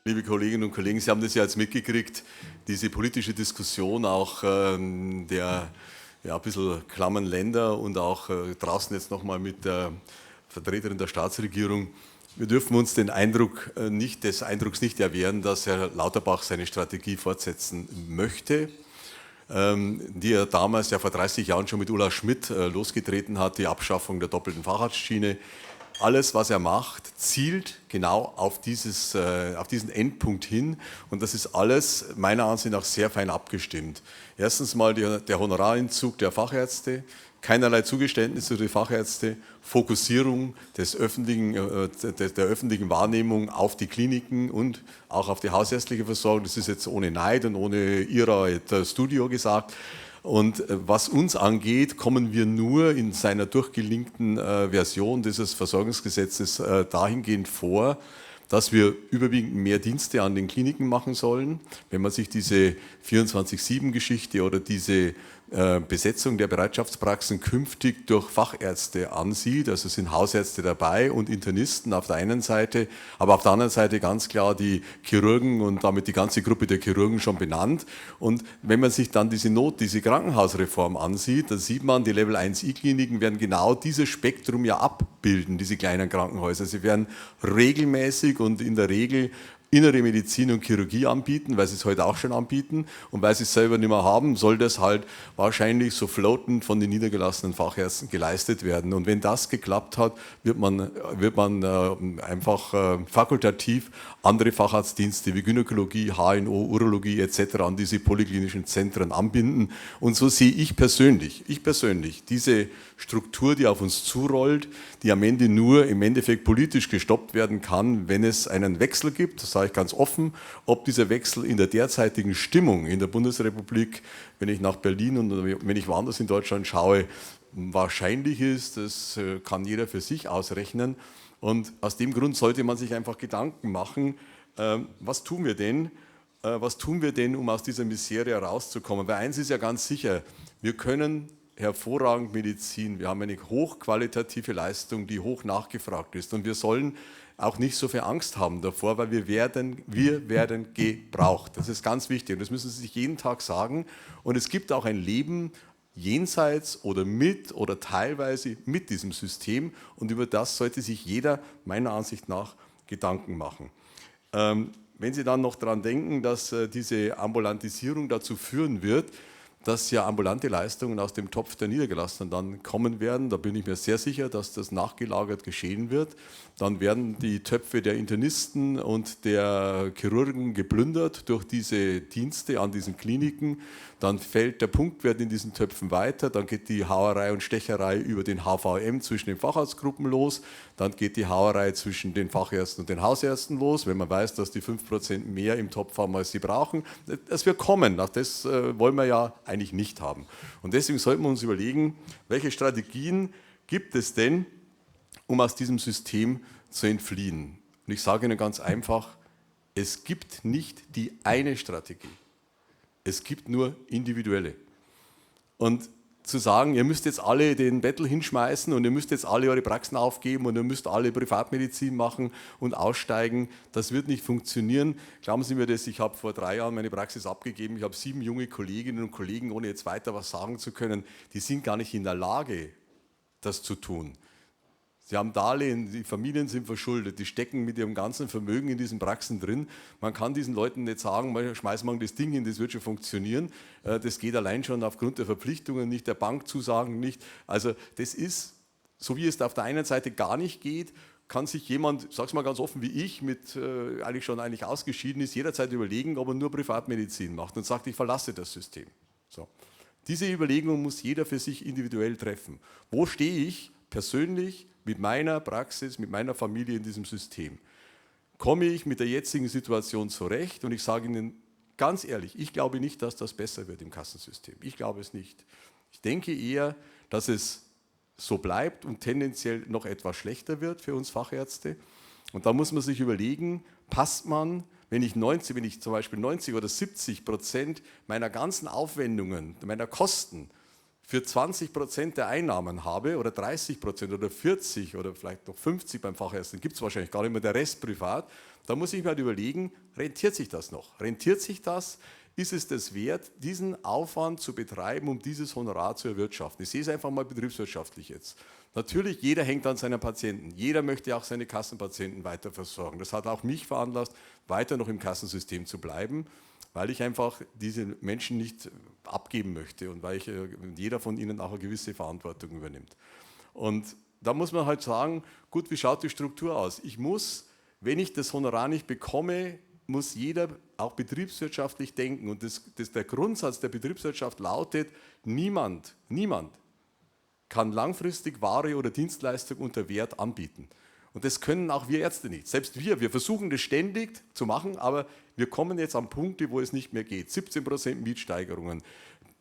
liebe Kolleginnen und Kollegen, Sie haben das ja jetzt mitgekriegt, diese politische Diskussion auch der ein bisschen klammen Länder und auch draußen jetzt nochmal mit der Vertreterin der Staatsregierung. Wir dürfen uns des Eindrucks nicht erwehren, dass Herr Lauterbach seine Strategie fortsetzen möchte, die er damals ja vor 30 Jahren schon mit Ulla Schmidt losgetreten hat, die Abschaffung der doppelten Facharztschiene. Alles, was er macht, zielt genau auf diesen Endpunkt hin und das ist alles meiner Ansicht nach sehr fein abgestimmt. Erstens mal der Honorarentzug der Fachärzte, keinerlei Zugeständnisse für die Fachärzte, Fokussierung der öffentlichen Wahrnehmung auf die Kliniken und auch auf die hausärztliche Versorgung. Das ist jetzt ohne Neid und ohne Ira et Studio gesagt. Und was uns angeht, kommen wir nur in seiner durchgelinkten Version dieses Versorgungsgesetzes dahingehend vor, dass wir überwiegend mehr Dienste an den Kliniken machen sollen. Wenn man sich diese 24/7-Geschichte oder diese Besetzung der Bereitschaftspraxen künftig durch Fachärzte ansieht, also sind Hausärzte dabei und Internisten auf der einen Seite, aber auf der anderen Seite ganz klar die Chirurgen und damit die ganze Gruppe der Chirurgen schon benannt. Und wenn man sich dann diese Krankenhausreform ansieht, dann sieht man, die Level-1-I-Kliniken werden genau dieses Spektrum ja abbilden, diese kleinen Krankenhäuser. Sie werden regelmäßig und in der Regel innere Medizin und Chirurgie anbieten, weil sie es heute auch schon anbieten und weil sie es selber nicht mehr haben, soll das halt wahrscheinlich so floatend von den niedergelassenen Fachärzten geleistet werden. Und wenn das geklappt hat, wird man einfach fakultativ andere Facharztdienste wie Gynäkologie, HNO, Urologie etc. an diese polyklinischen Zentren anbinden. Und so sehe ich persönlich diese Struktur, die auf uns zurollt, die am Ende nur im Endeffekt politisch gestoppt werden kann, wenn es einen Wechsel gibt. Das sage ich ganz offen. Ob dieser Wechsel in der derzeitigen Stimmung in der Bundesrepublik, wenn ich nach Berlin und wenn ich woanders in Deutschland schaue, wahrscheinlich ist, das kann jeder für sich ausrechnen. Und aus dem Grund sollte man sich einfach Gedanken machen, was tun wir denn? Um aus dieser Misere herauszukommen? Weil eins ist ja ganz sicher, wir können hervorragend Medizin, wir haben eine hochqualitative Leistung, die hoch nachgefragt ist und wir sollen auch nicht so viel Angst haben davor, weil wir werden gebraucht. Das ist ganz wichtig und das müssen Sie sich jeden Tag sagen und es gibt auch ein Leben jenseits oder mit oder teilweise mit diesem System und über das sollte sich jeder meiner Ansicht nach Gedanken machen. Wenn Sie dann noch daran denken, dass diese Ambulantisierung dazu führen wird, dass ja ambulante Leistungen aus dem Topf der Niedergelassenen dann kommen werden. Da bin ich mir sehr sicher, dass das nachgelagert geschehen wird. Dann werden die Töpfe der Internisten und der Chirurgen geplündert durch diese Dienste an diesen Kliniken. Dann fällt der Punktwert in diesen Töpfen weiter. Dann geht die Hauerei und Stecherei über den HVM zwischen den Facharztgruppen los. Dann geht die Hauerei zwischen den Fachärzten und den Hausärzten los, wenn man weiß, dass die 5% mehr im Topf haben, als sie brauchen. Das wird kommen. Das wollen wir ja eigentlich nicht haben. Und deswegen sollten wir uns überlegen, welche Strategien gibt es denn, um aus diesem System zu entfliehen. Und ich sage Ihnen ganz einfach, es gibt nicht die eine Strategie. Es gibt nur individuelle. Und zu sagen, ihr müsst jetzt alle den Bettel hinschmeißen und ihr müsst jetzt alle eure Praxen aufgeben und ihr müsst alle Privatmedizin machen und aussteigen, das wird nicht funktionieren. Glauben Sie mir das, ich habe vor 3 Jahren meine Praxis abgegeben, ich habe 7 junge Kolleginnen und Kollegen, ohne jetzt weiter was sagen zu können, die sind gar nicht in der Lage, das zu tun. Sie haben Darlehen, die Familien sind verschuldet, die stecken mit ihrem ganzen Vermögen in diesen Praxen drin. Man kann diesen Leuten nicht sagen, schmeiß mal das Ding hin, das wird schon funktionieren. Das geht allein schon aufgrund der Verpflichtungen nicht, der Bankzusagen nicht. Also das ist, so wie es auf der einen Seite gar nicht geht, kann sich jemand, ich sage es mal ganz offen wie ich, mit eigentlich ausgeschieden ist, jederzeit überlegen, ob er nur Privatmedizin macht und sagt, ich verlasse das System. So. Diese Überlegung muss jeder für sich individuell treffen. Wo stehe ich persönlich mit meiner Praxis, mit meiner Familie in diesem System? Komme ich mit der jetzigen Situation zurecht? Und ich sage Ihnen ganz ehrlich, ich glaube nicht, dass das besser wird im Kassensystem. Ich glaube es nicht. Ich denke eher, dass es so bleibt und tendenziell noch etwas schlechter wird für uns Fachärzte. Und da muss man sich überlegen, passt man, wenn ich zum Beispiel 90 oder 70% meiner ganzen Aufwendungen, meiner Kosten für 20% der Einnahmen habe oder 30% oder 40% oder vielleicht noch 50% beim Fachärzten, gibt es wahrscheinlich gar nicht mehr, der Rest privat, da muss ich mir halt überlegen, rentiert sich das noch? Rentiert sich das? Ist es das wert, diesen Aufwand zu betreiben, um dieses Honorar zu erwirtschaften? Ich sehe es einfach mal betriebswirtschaftlich jetzt. Natürlich, jeder hängt an seinen Patienten. Jeder möchte auch seine Kassenpatienten weiter versorgen. Das hat auch mich veranlasst, weiter noch im Kassensystem zu bleiben, weil ich einfach diese Menschen nicht abgeben möchte und weil jeder von ihnen auch eine gewisse Verantwortung übernimmt. Und da muss man halt sagen, gut, wie schaut die Struktur aus? Ich muss, wenn ich das Honorar nicht bekomme, muss jeder auch betriebswirtschaftlich denken. Und der Grundsatz der Betriebswirtschaft lautet, niemand kann langfristig Ware oder Dienstleistung unter Wert anbieten. Und das können auch wir Ärzte nicht. Selbst wir versuchen das ständig zu machen, aber wir kommen jetzt an Punkte, wo es nicht mehr geht. 17% Mietsteigerungen,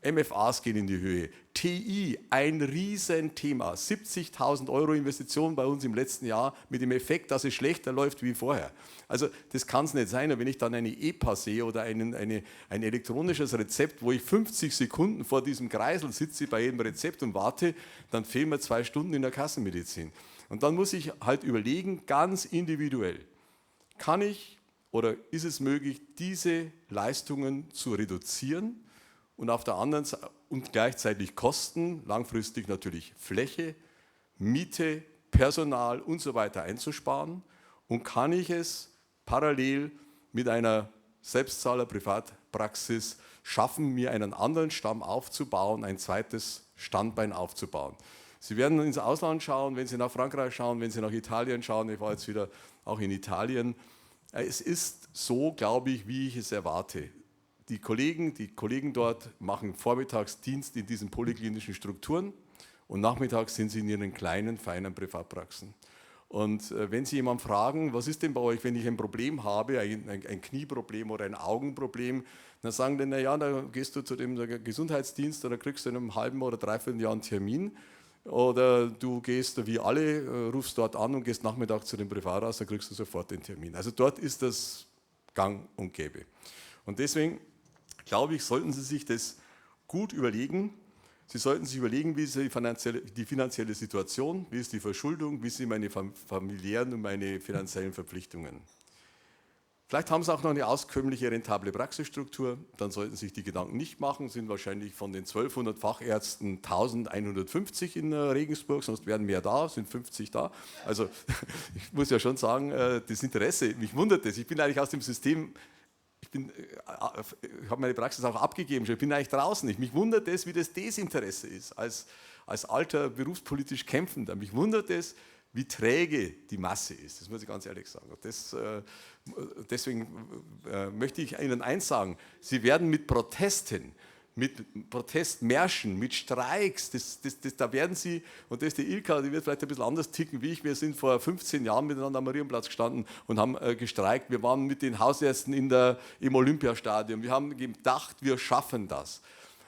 MFAs gehen in die Höhe, TI, ein Riesenthema, 70.000 Euro Investition bei uns im letzten Jahr mit dem Effekt, dass es schlechter läuft wie vorher. Also das kann es nicht sein. Und wenn ich dann eine EPA sehe oder ein elektronisches Rezept, wo ich 50 Sekunden vor diesem Kreisel sitze bei jedem Rezept und warte, dann fehlen mir 2 Stunden in der Kassenmedizin. Und dann muss ich halt überlegen, ganz individuell, kann ich oder ist es möglich, diese Leistungen zu reduzieren und auf der anderen Seite und gleichzeitig Kosten, langfristig natürlich Fläche, Miete, Personal und so weiter einzusparen, und kann ich es parallel mit einer Selbstzahler-Privatpraxis schaffen, mir einen anderen Stamm aufzubauen, ein zweites Standbein aufzubauen. Sie werden ins Ausland schauen, wenn Sie nach Frankreich schauen, wenn Sie nach Italien schauen. Ich war jetzt wieder auch in Italien. Es ist so, glaube ich, wie ich es erwarte. Die Kollegen dort machen vormittags Dienst in diesen polyklinischen Strukturen und nachmittags sind sie in ihren kleinen, feinen Privatpraxen. Und wenn Sie jemanden fragen, was ist denn bei euch, wenn ich ein Problem habe, ein Knieproblem oder ein Augenproblem, dann sagen die, naja, da gehst du zu dem Gesundheitsdienst oder kriegst du in einem halben oder dreiviertel Jahr einen Termin. Oder du gehst wie alle, rufst dort an und gehst Nachmittag zu dem Privatarzt, dann kriegst du sofort den Termin. Also dort ist das gang und gäbe. Und deswegen glaube ich, sollten Sie sich das gut überlegen. Sie sollten sich überlegen, wie ist die finanzielle Situation, wie ist die Verschuldung, wie sind meine familiären und meine finanziellen Verpflichtungen. Vielleicht haben Sie auch noch eine auskömmliche, rentable Praxisstruktur, dann sollten Sie sich die Gedanken nicht machen, sind wahrscheinlich von den 1200 Fachärzten 1150 in Regensburg, sonst wären mehr da, sind 50 da. Also ich muss ja schon sagen, das Interesse, mich wundert das, ich bin eigentlich aus dem System, ich habe meine Praxis auch abgegeben, ich bin eigentlich draußen. Mich wundert es, wie das Desinteresse ist, als alter berufspolitisch Kämpfender. Mich wundert es, wie träge die Masse ist. Das muss ich ganz ehrlich sagen. Deswegen möchte ich Ihnen eins sagen, Sie werden mit Protesten, mit Protestmärschen, mit Streiks, da werden Sie, und das ist die Ilka, die wird vielleicht ein bisschen anders ticken wie ich, wir sind vor 15 Jahren miteinander am Marienplatz gestanden und haben gestreikt. Wir waren mit den Hausärzten im Olympiastadion, wir haben gedacht, wir schaffen das.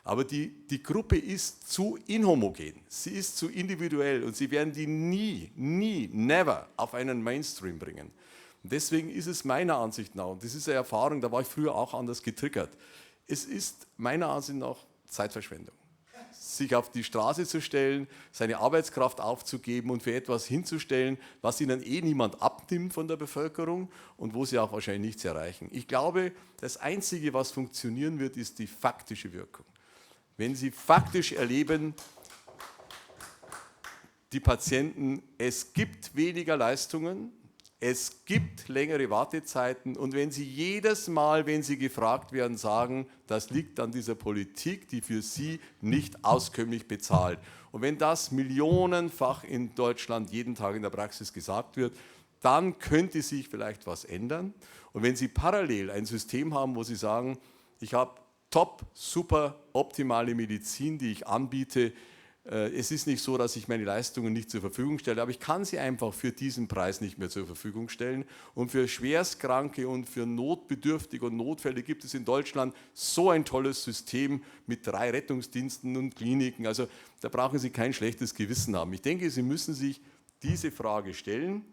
Aber die Gruppe ist zu inhomogen, sie ist zu individuell und Sie werden die never auf einen Mainstream bringen. Und deswegen ist es meiner Ansicht nach, und das ist eine Erfahrung, da war ich früher auch anders getriggert, es ist meiner Ansicht nach Zeitverschwendung, sich auf die Straße zu stellen, seine Arbeitskraft aufzugeben und für etwas hinzustellen, was Ihnen niemand abnimmt von der Bevölkerung und wo Sie auch wahrscheinlich nichts erreichen. Ich glaube, das Einzige, was funktionieren wird, ist die faktische Wirkung. Wenn Sie faktisch erleben, die Patienten, es gibt weniger Leistungen, es gibt längere Wartezeiten, und wenn Sie jedes Mal, wenn Sie gefragt werden, sagen, das liegt an dieser Politik, die für Sie nicht auskömmlich bezahlt. Und wenn das millionenfach in Deutschland jeden Tag in der Praxis gesagt wird, dann könnte sich vielleicht was ändern. Und wenn Sie parallel ein System haben, wo Sie sagen, ich habe top, super, optimale Medizin, die ich anbiete. Es ist nicht so, dass ich meine Leistungen nicht zur Verfügung stelle, aber ich kann sie einfach für diesen Preis nicht mehr zur Verfügung stellen. Und für Schwerstkranke und für Notbedürftige und Notfälle gibt es in Deutschland so ein tolles System mit 3 Rettungsdiensten und Kliniken. Also da brauchen Sie kein schlechtes Gewissen haben. Ich denke, Sie müssen sich diese Frage stellen.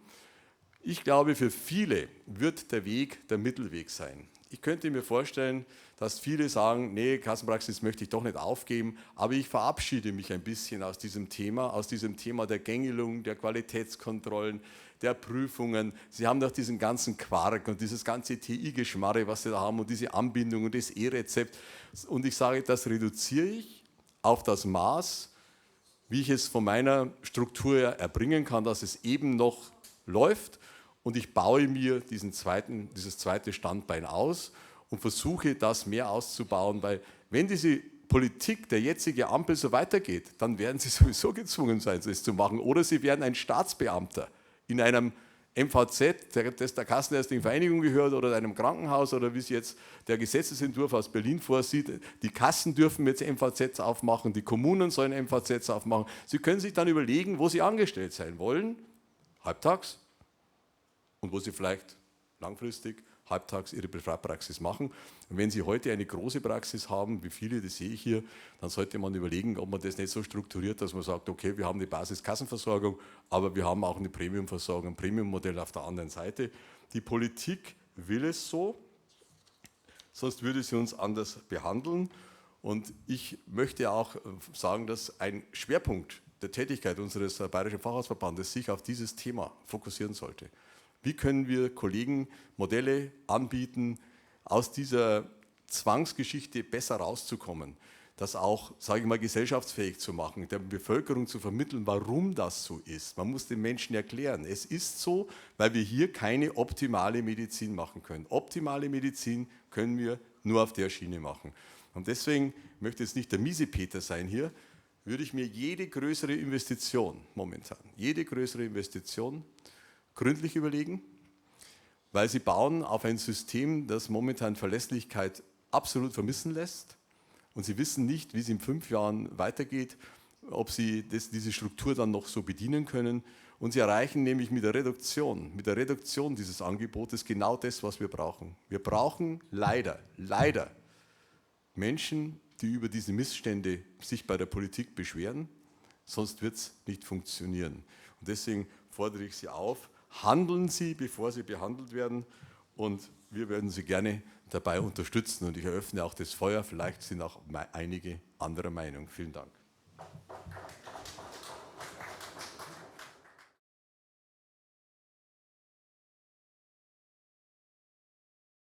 Ich glaube, für viele wird der Weg der Mittelweg sein. Ich könnte mir vorstellen, dass viele sagen, nee, Kassenpraxis möchte ich doch nicht aufgeben, aber ich verabschiede mich ein bisschen aus diesem Thema der Gängelung, der Qualitätskontrollen, der Prüfungen. Sie haben doch diesen ganzen Quark und dieses ganze TI-Geschmarre, was Sie da haben und diese Anbindung und das E-Rezept. Und ich sage, das reduziere ich auf das Maß, wie ich es von meiner Struktur her erbringen kann, dass es eben noch läuft. Und ich baue mir dieses zweite Standbein aus und versuche, das mehr auszubauen, weil wenn diese Politik der jetzigen Ampel so weitergeht, dann werden sie sowieso gezwungen sein, das zu machen. Oder sie werden ein Staatsbeamter in einem MVZ, das der Kassenärztlichen Vereinigung gehört, oder einem Krankenhaus, oder wie es jetzt der Gesetzesentwurf aus Berlin vorsieht. Die Kassen dürfen jetzt MVZs aufmachen, die Kommunen sollen MVZs aufmachen. Sie können sich dann überlegen, wo sie angestellt sein wollen, halbtags, und wo Sie vielleicht langfristig halbtags Ihre Privatpraxis machen. Und wenn Sie heute eine große Praxis haben, wie viele, das sehe ich hier, dann sollte man überlegen, ob man das nicht so strukturiert, dass man sagt, okay, wir haben eine Basiskassenversorgung, aber wir haben auch eine Premiumversorgung, ein Premiummodell auf der anderen Seite. Die Politik will es so, sonst würde sie uns anders behandeln. Und ich möchte auch sagen, dass ein Schwerpunkt der Tätigkeit unseres Bayerischen Facharztverbandes sich auf dieses Thema fokussieren sollte. Wie können wir Kollegen Modelle anbieten, aus dieser Zwangsgeschichte besser rauszukommen, das auch, sage ich mal, gesellschaftsfähig zu machen, der Bevölkerung zu vermitteln, warum das so ist. Man muss den Menschen erklären, es ist so, weil wir hier keine optimale Medizin machen können. Optimale Medizin können wir nur auf der Schiene machen. Und deswegen möchte jetzt nicht der Miesepeter sein hier, würde ich mir jede größere Investition momentan, jede größere Investition gründlich überlegen, weil sie bauen auf ein System, das momentan Verlässlichkeit absolut vermissen lässt. Und sie wissen nicht, wie es in 5 Jahren weitergeht, ob sie diese Struktur dann noch so bedienen können. Und sie erreichen nämlich mit der Reduktion dieses Angebotes genau das, was wir brauchen. Wir brauchen leider Menschen, die über diese Missstände sich bei der Politik beschweren, sonst wird es nicht funktionieren. Und deswegen fordere ich Sie auf, handeln Sie, bevor Sie behandelt werden, und wir werden Sie gerne dabei unterstützen. Und ich eröffne auch das Feuer, vielleicht sind auch einige anderer Meinung. Vielen Dank.